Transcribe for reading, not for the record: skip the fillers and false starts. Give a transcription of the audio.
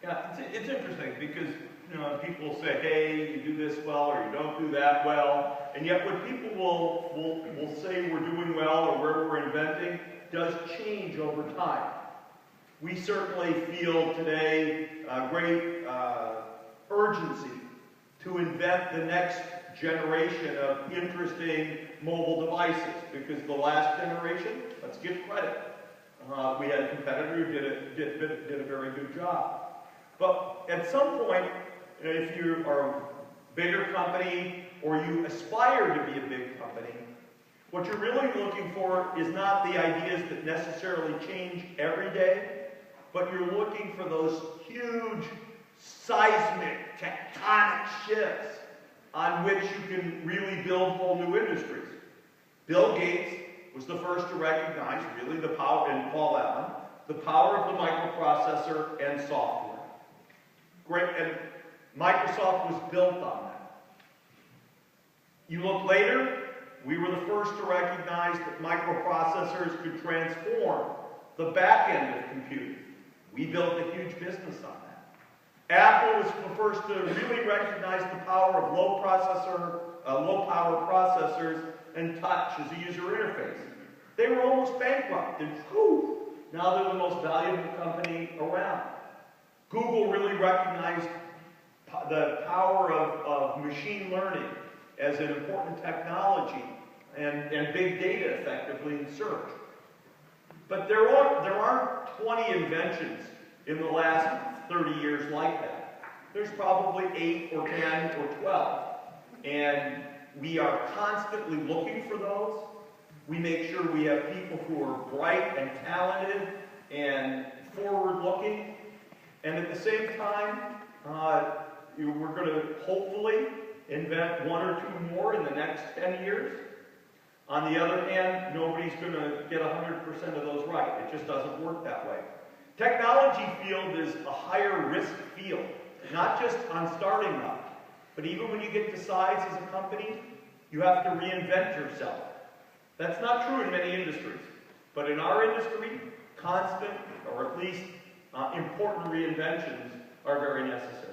Yeah, it's interesting because people say, hey, you do this well or you don't do that well, and yet what people will say we're doing well or where we're inventing does change over time. We certainly feel today great urgency to invent the next generation of interesting mobile devices, because the last generation, let's give credit, we had a competitor who did a very good job. But at some point, if you are a bigger company or you aspire to be a big company, what you're really looking for is not the ideas that necessarily change every day, but you're looking for those huge seismic tectonic shifts on which you can really build whole new industries. Bill Gates was the first to recognize really the power, and Paul Allen, the power of the microprocessor and software. Great, and Microsoft was built on that. You look later, we were the first to recognize that microprocessors could transform the back end of computing. We built a huge business on that. Apple was the first to really recognize the power of low power processors and touch as a user interface. They were almost bankrupt, and whew, now they're the most valuable company around. Google really recognized the power of machine learning as an important technology and big data effectively in search. But there aren't 20 inventions in the last 30 years like that. There's probably 8 or 10 or 12. And we are constantly looking for those. We make sure we have people who are bright and talented and forward-looking. And at the same time, we're going to hopefully invent 1 or 2 more in the next 10 years. On the other hand, nobody's going to get 100% of those right. It just doesn't work that way. Technology field is a higher risk field, not just on starting up, but even when you get to size as a company, you have to reinvent yourself. That's not true in many industries, but in our industry, constant, or at least important reinventions are very necessary.